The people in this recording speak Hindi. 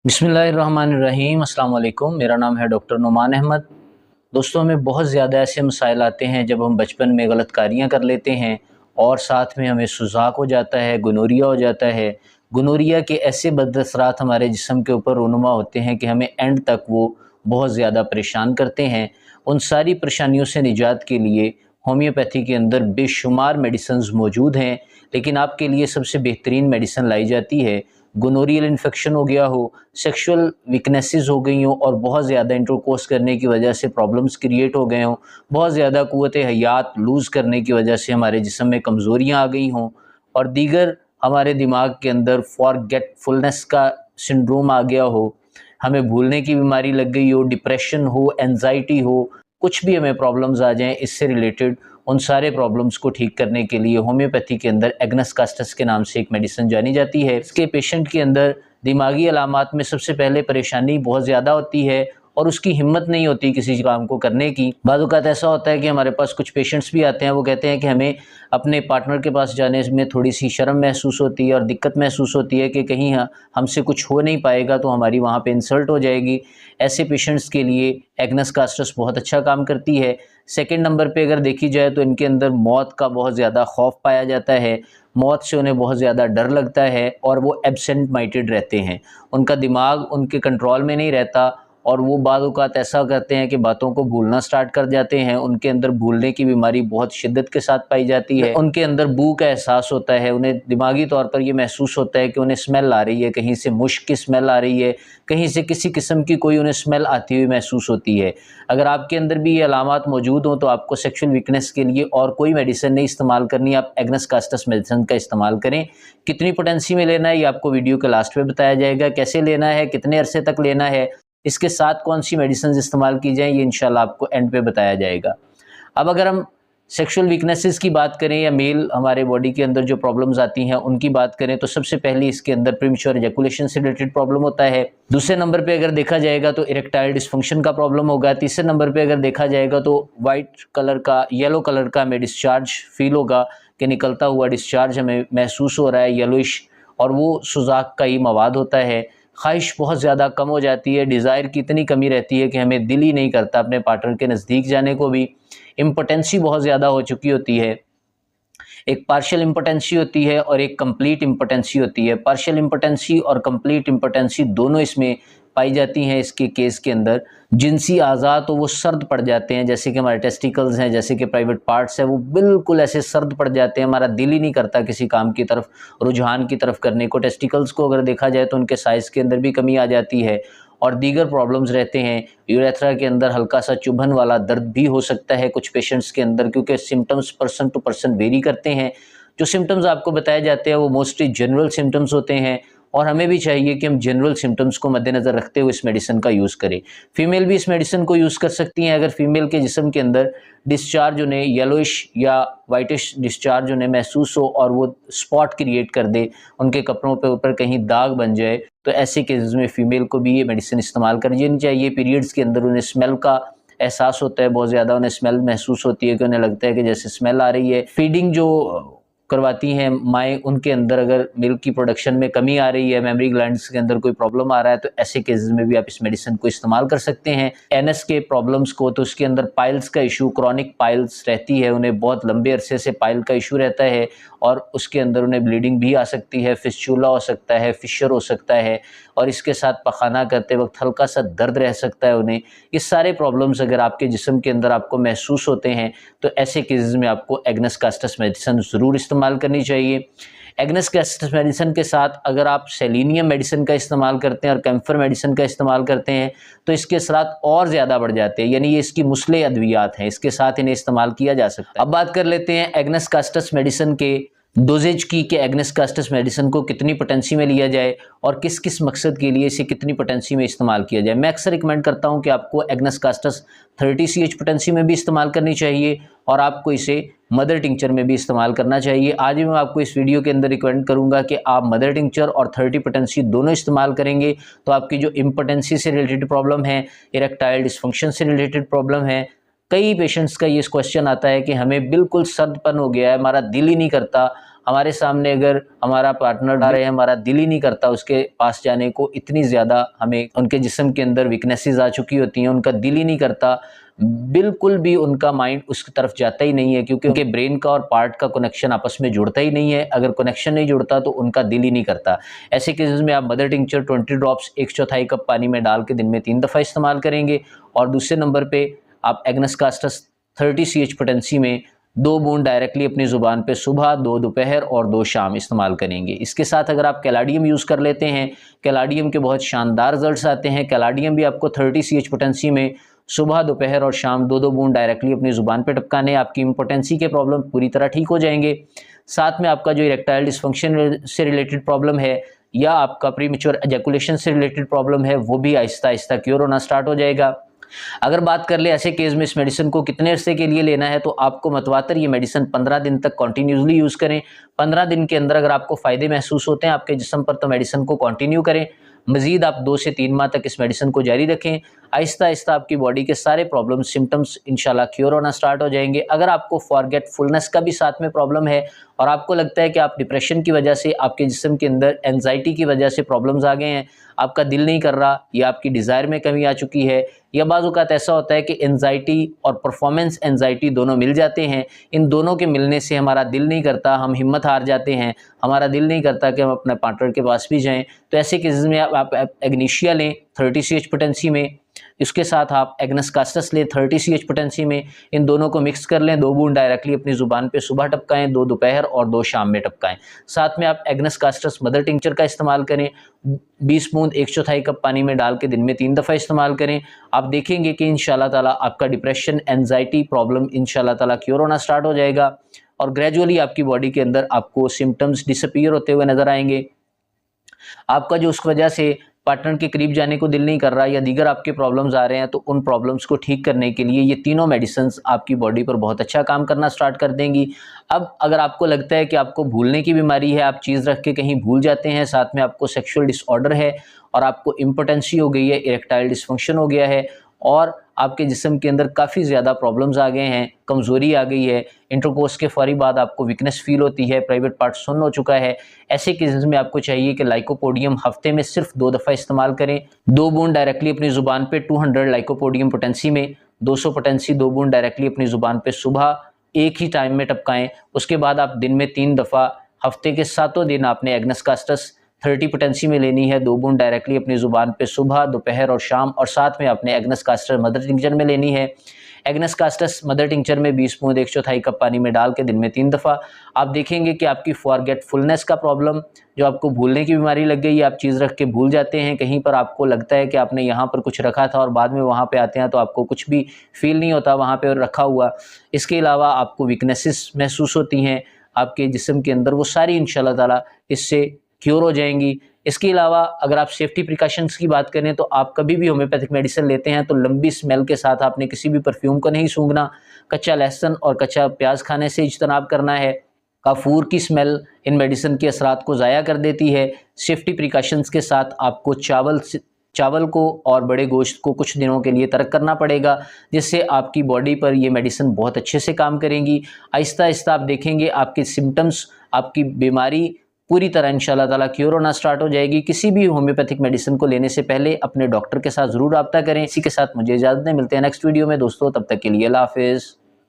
बिस्मिल्लाहिर्रहमानिर्रहीम अस्सलाम वालेकुम। मेरा नाम है डॉक्टर नुमान अहमद। दोस्तों, हमें बहुत ज़्यादा ऐसे मसाइल आते हैं जब हम बचपन में गलतकारियाँ कर लेते हैं और साथ में हमें सुजाक हो जाता है, गोनोरिया हो जाता है। गोनोरिया के ऐसे बदअसरात हमारे जिस्म के ऊपर रूनुमा होते हैं कि हमें एंड तक वो बहुत ज़्यादा परेशान करते हैं। उन सारी परेशानियों से निजात के लिए होम्योपैथी के अंदर बेशुमार मेडिसिन्स मौजूद हैं, लेकिन आपके लिए सबसे बेहतरीन मेडिसिन लाई जाती है। गोनोरियल इन्फेक्शन हो गया हो, सेक्सुअल वीकनेसेस हो गई हों और बहुत ज़्यादा इंटरकोर्स करने की वजह से प्रॉब्लम्स क्रिएट हो गए हों, बहुत ज़्यादा क़ुव्वत हयात लूज़ करने की वजह से हमारे जिस्म में कमज़ोरियाँ आ गई हों और दीगर हमारे दिमाग के अंदर फॉरगेटफुलनेस का सिंड्रोम आ गया हो, हमें भूलने की बीमारी लग गई हो, डिप्रेशन हो, एंजाइटी हो, कुछ भी हमें प्रॉब्लम्स आ जाएँ इससे रिलेटेड, उन सारे प्रॉब्लम्स को ठीक करने के लिए होम्योपैथी के अंदर एग्नेस कास्टस के नाम से एक मेडिसिन जानी जाती है। इसके पेशेंट के अंदर दिमागी अलामात में सबसे पहले परेशानी बहुत ज़्यादा होती है और उसकी हिम्मत नहीं होती किसी काम को करने की। बाज़ औक़ात ऐसा होता है कि हमारे पास कुछ पेशेंट्स भी आते हैं, वो कहते हैं कि हमें अपने पार्टनर के पास जाने में थोड़ी-सी शर्म महसूस होती है और दिक्कत महसूस होती है कि कहीं हमसे कुछ हो नहीं पाएगा तो हमारी वहाँ पे इंसल्ट हो जाएगी। ऐसे पेशेंट्स के लिए एग्नेस कास्टस बहुत अच्छा काम करती है। सेकंड नंबर पे अगर देखी जाए तो इनके अंदर मौत का बहुत ज़्यादा खौफ पाया जाता है, मौत से उन्हें बहुत ज़्यादा डर लगता है और वो एब्सेंट माइंडेड रहते हैं। उनका दिमाग उनके कंट्रोल में नहीं रहता और वो बाज़ औक़ात ऐसा करते हैं कि बातों को भूलना स्टार्ट कर जाते हैं। उनके अंदर भूलने की बीमारी बहुत शिद्दत के साथ पाई जाती है। उनके अंदर बू का एहसास होता है, उन्हें दिमागी तौर पर ये महसूस होता है कि उन्हें स्मेल आ रही है, कहीं से मुश्क की स्मेल आ रही है, कहीं से किसी किस्म की कोई उन्हें स्मेल आती हुई महसूस होती है। अगर आपके अंदर भी ये अलामात मौजूद हों तो आपको सेक्सुअल वीकनेस के लिए और कोई मेडिसिन नहीं इस्तेमाल करनी, आप एग्नेस कास्टस मेडिसिन का इस्तेमाल करें। कितनी पोटेंसी में लेना है ये आपको वीडियो के लास्ट में बताया जाएगा, कैसे लेना है, कितने अरसे तक लेना है, इसके साथ कौन सी मेडिसिन इस्तेमाल की जाए, ये इंशाल्लाह आपको एंड पे बताया जाएगा। अब अगर हम सेक्सुअल वीकनेसेस की बात करें या मेल हमारे बॉडी के अंदर जो प्रॉब्लम्स आती हैं उनकी बात करें तो सबसे पहले इसके अंदर प्रीमैच्योर इजैकुलेशन से रिलेटेड प्रॉब्लम होता है। दूसरे नंबर पे अगर देखा जाएगा तो इरेक्टाइल डिस्फंक्शन का प्रॉब्लम होगा। तीसरे नंबर पे अगर देखा जाएगा तो येलो कलर का हमें डिस्चार्ज फील होगा कि निकलता हुआ डिस्चार्ज हमें महसूस हो रहा है येलोइश, और वो सुजाक का ही मवाद होता है। ख्वाहिश बहुत ज़्यादा कम हो जाती है, डिज़ायर की इतनी कमी रहती है कि हमें दिल ही नहीं करता अपने पार्टनर के नज़दीक जाने को भी। इम्पोटेंसी बहुत ज़्यादा हो चुकी होती है। एक पार्शियल इम्पोटेंसी होती है और एक कंप्लीट इम्पोटेंसी होती है। पार्शियल इम्पोटेंसी और कंप्लीट इम्पोटेंसी दोनों इसमें पाई जाती हैं। इसके केस के अंदर जिनसी आज़ा तो वो सर्द पड़ जाते हैं, जैसे कि हमारे टेस्टिकल्स हैं, जैसे कि प्राइवेट पार्ट्स हैं, वो बिल्कुल ऐसे सर्द पड़ जाते हैं, हमारा दिल ही नहीं करता किसी काम की तरफ, रुझान की तरफ करने को। टेस्टिकल्स को अगर देखा जाए तो उनके साइज़ के अंदर भी कमी आ जाती है और दीगर प्रॉब्लम्स रहते हैं। यूरेथ्रा के अंदर हल्का सा चुभन वाला दर्द भी हो सकता है कुछ पेशेंट्स के अंदर, क्योंकि symptoms person to person vary करते हैं। जो सिम्टम्स आपको बताए जाते हैं वो मोस्टली जनरल सिम्टम्स होते हैं और हमें भी चाहिए कि हम जनरल सिम्टम्स को मद्देनज़र रखते हुए इस मेडिसिन का यूज़ करें। फीमेल भी इस मेडिसिन को यूज़ कर सकती हैं। अगर फीमेल के जिस्म के अंदर डिस्चार्ज उन्हें येलोइश या वाइटिश डिस्चार्ज उन्हें महसूस हो और वो स्पॉट क्रिएट कर दे, उनके कपड़ों पे ऊपर कहीं दाग बन जाए, तो ऐसे केसेस में फ़ीमेल को भी ये मेडिसिन इस्तेमाल करनी चाहिए। पीरियड्स के अंदर उन्हें स्मेल का एहसास होता है, बहुत ज़्यादा उन्हें स्मेल महसूस होती है कि उन्हें लगता है कि जैसे स्मेल आ रही है। फीडिंग जो करवाती हैं माएँ, उनके अंदर अगर मिल्क की प्रोडक्शन में कमी आ रही है, मेमोरी ग्लैंड्स के अंदर कोई प्रॉब्लम आ रहा है, तो ऐसे केसेस में भी आप इस मेडिसिन को इस्तेमाल कर सकते हैं। एनएस के प्रॉब्लम्स को, तो उसके अंदर पाइल्स का इशू, क्रॉनिक पाइल्स रहती है, उन्हें बहुत लंबे अरसे से पाइल का इशू रहता है और उसके अंदर उन्हें ब्लीडिंग भी आ सकती है, फिस्चुला हो सकता है, फिशर हो सकता है और इसके साथ पखाना करते वक्त हल्का सा दर्द रह सकता है उन्हें। ये सारे प्रॉब्लम्स अगर आपके जिस्म के अंदर आपको महसूस होते हैं तो ऐसे केसेस में आपको एग्नेस कास्टस मेडिसिन ज़रूर इस्तेमाल करनी चाहिए। एग्नेस कास्टस मेडिसिन के साथ अगर आप सेलेनियम मेडिसिन का इस्तेमाल करते हैं और कैम्फर मेडिसिन का इस्तेमाल करते हैं तो इसके असरात और ज़्यादा बढ़ जाते हैं, यानी ये इसकी मुस्ले अद्वियात हैं, इसके साथ इन्हें इस्तेमाल किया जा सकता है। अब बात कर लेते हैं एग्नेस कास्टस मेडिसिन के डोजेज की, कि एग्नेस कास्टस मेडिसिन को कितनी पोटेंसी में लिया जाए और किस किस मकसद के लिए इसे कितनी पोटेंसी में इस्तेमाल किया जाए। मैं अक्सर रिकमेंड करता हूं कि आपको एग्नेस कास्टस 30 CH पोटेंसी में भी इस्तेमाल करनी चाहिए और आपको इसे मदर टिंचर में भी इस्तेमाल करना चाहिए। आज भी मैं आपको इस वीडियो के अंदर रिकमेंड करूंगा कि आप मदर टिंचर और 30 पोटेंसी दोनों इस्तेमाल करेंगे तो आपकी जो इम्पोटेंसी से रिलेटेड प्रॉब्लम है, इरेक्टाइल डिस्फंक्शन से रिलेटेड प्रॉब्लम है, कई पेशेंट्स का ये क्वेश्चन आता है कि हमें बिल्कुल सर्दपन हो गया है, हमारा दिल ही नहीं करता हमारे सामने अगर हमारा पार्टनर आ रहे हैं, हमारा दिल ही नहीं करता उसके पास जाने को, इतनी ज़्यादा हमें उनके जिस्म के अंदर वीकनेसेस आ चुकी होती हैं, उनका दिल ही नहीं करता, बिल्कुल भी उनका माइंड उस तरफ जाता ही नहीं है, क्योंकि उनके ब्रेन का और पार्ट का कनेक्शन आपस में जुड़ता ही नहीं है। अगर कनेक्शन नहीं जुड़ता तो उनका दिल ही नहीं करता। ऐसे केसेस में आप मदर टिंचर 20 ड्रॉप्स 1/4 कप पानी में डाल के दिन में 3 दफ़ा इस्तेमाल करेंगे। और दूसरे नंबर पे आप एग्नस कास्टस 30 CH पोटेंसी में 2 बूंद डायरेक्टली अपनी ज़ुबान पे सुबह, 2 दोपहर और 2 शाम इस्तेमाल करेंगे। इसके साथ अगर आप कैलाडियम यूज़ कर लेते हैं, कैलाडियम के बहुत शानदार रिजल्ट्स आते हैं। कैलाडियम भी आपको 30 CH पोटेंसी में सुबह, दोपहर और शाम 2-2 बूंद डायरेक्टली अपनी ज़ुबान पे टपकाने, आपकी इम्पोटेंसी के प्रॉब्लम पूरी तरह ठीक हो जाएंगे। साथ में आपका जो इरेक्टाइल डिस्फंक्शन से रिलेटेड प्रॉब्लम है या आपका प्रीमेच्योर एजैकुलेशन से रिलेटेड प्रॉब्लम है, वो भी आहिस्ता आहिस्ता क्योर होना स्टार्ट हो जाएगा। अगर बात कर ले ऐसे केस में इस मेडिसिन को कितने अरसे के लिए लेना है, तो आपको मतवातर ये मेडिसिन 15 दिन तक कंटिन्यूसली यूज़ करें। 15 दिन के अंदर अगर आपको फ़ायदे महसूस होते हैं आपके जिस्म पर, तो मेडिसिन को कंटिन्यू करें। मज़ीद आप 2 से 3 माह तक इस मेडिसिन को जारी रखें। आहिस्ता आहिस्ता आपकी बॉडी के सारे प्रॉब्लम सिम्टम्स इंशाल्लाह क्योर होना स्टार्ट हो जाएंगे। अगर आपको फॉरगेटफुलनेस का भी साथ में प्रॉब्लम है और आपको लगता है कि आप डिप्रेशन की वजह से, आपके जिस्म के अंदर एंजाइटी की वजह से प्रॉब्लम्स आ गए हैं, आपका दिल नहीं कर रहा या आपकी डिज़ायर में कमी आ चुकी है, या बाज़ औक़ात ऐसा होता है कि एंजाइटी और परफॉर्मेंस एंजाइटी दोनों मिल जाते हैं, इन दोनों के मिलने से हमारा दिल नहीं करता, हम हिम्मत हार जाते हैं, हमारा दिल नहीं करता कि हम अपने पार्टनर के पास भी जाएं, तो ऐसे केसेस में आप एग्नीशिया लें 30 CH पोटेंसी में, इसके साथ आप एग्नस कास्टस लें 30 CH पोटेंसी में, इन दोनों को मिक्स कर लें, 2 बूंद डायरेक्टली अपनी ज़ुबान पे सुबह टपकाएं, 2 दोपहर और 2 शाम में टपकाएं। साथ में आप एग्नस कास्टस मदर टिंचर का इस्तेमाल करें, 20 बूंद 1/4 कप पानी में डाल के दिन में 3 दफ़ा इस्तेमाल करें। आप देखेंगे कि इंशाल्लाह ताला आपका डिप्रेशन, एंजाइटी प्रॉब्लम इंशाल्लाह ताला क्योर होना स्टार्ट हो जाएगा और ग्रेजुअली आपकी बॉडी के अंदर आपको सिम्टम्स डिसअपीयर होते हुए नज़र आएंगे। आपका जो उस वजह से पार्टनर के करीब जाने को दिल नहीं कर रहा या दीगर आपके प्रॉब्लम्स आ रहे हैं, तो उन प्रॉब्लम्स को ठीक करने के लिए ये तीनों मेडिसिन्स आपकी बॉडी पर बहुत अच्छा काम करना स्टार्ट कर देंगी। अब अगर आपको लगता है कि आपको भूलने की बीमारी है, आप चीज़ रख के कहीं भूल जाते हैं, साथ में आपको सेक्सुअल डिसऑर्डर है और आपको इम्पोटेंसी हो गई है, इरेक्टाइल डिस्फंक्शन हो गया है और आपके जिस्म के अंदर काफ़ी ज़्यादा प्रॉब्लम्स आ गए हैं, कमज़ोरी आ गई है, इंटरकोर्स के फ़ौरी बाद आपको वीकनेस फील होती है, प्राइवेट पार्ट सुन्न हो चुका है, ऐसे केसेस में आपको चाहिए कि लाइकोपोडियम हफ्ते में सिर्फ 2 दफ़ा इस्तेमाल करें। 2 बूंद डायरेक्टली अपनी ज़ुबान पे 200 लाइकोपोडियम पोटेंसी में, 200 पोटेंसी 2 बूंद डायरेक्टली अपनी ज़ुबान पे सुबह एक ही टाइम में टपकाएं। उसके बाद आप दिन में 3 दफ़ा, हफ्ते के 7 दिन आपने एग्नस कास्टस 30 पोटेंसी में लेनी है, 2 बूंद डायरेक्टली अपनी ज़ुबान पे सुबह, दोपहर और शाम, और साथ में आपने एग्नस कास्टस मदर टिंचर में लेनी है। एग्नस कास्टस मदर टिंचर में 20 बूंद 1/4 कप पानी में डाल के दिन में 3 दफ़ा। आप देखेंगे कि आपकी फॉरगेटफुलनेस का प्रॉब्लम, जो आपको भूलने की बीमारी लग गई है, आप चीज़ रख के भूल जाते हैं, कहीं पर आपको लगता है कि आपने यहाँ पर कुछ रखा था और बाद में वहाँ पे आते हैं तो आपको कुछ भी फील नहीं होता वहाँ पे रखा हुआ। इसके अलावा आपको वीकनेसेस महसूस होती हैं आपके जिस्म के अंदर, वो सारी इंशाल्लाह ताला इससे क्योर हो जाएंगी। इसके अलावा अगर आप सेफ्टी प्रिकॉशंस की बात करें, तो आप कभी भी होम्योपैथिक मेडिसिन लेते हैं तो लंबी स्मेल के साथ आपने किसी भी परफ्यूम को नहीं सूंघना, कच्चा लहसुन और कच्चा प्याज खाने से इज्तनाब करना है। काफूर की स्मेल इन मेडिसिन के असरात को ज़ाया कर देती है। सेफ्टी प्रिकॉशंस के साथ आपको चावल को और बड़े गोश्त को कुछ दिनों के लिए तर्क करना पड़ेगा, जिससे आपकी बॉडी पर ये मेडिसिन बहुत अच्छे से काम करेंगी। आहिस्ता आहिस्ता आप देखेंगे आपके सिम्टम्स, आपकी बीमारी पूरी तरह इंशाल्लाह ताला क्योर होना स्टार्ट हो जाएगी। किसी भी होम्योपैथिक मेडिसिन को लेने से पहले अपने डॉक्टर के साथ ज़रूर रब्ता करें। इसी के साथ मुझे इजाज़त दें, मिलते हैं नेक्स्ट वीडियो में दोस्तों, तब तक के लिए अल्लाह हाफ़िज़।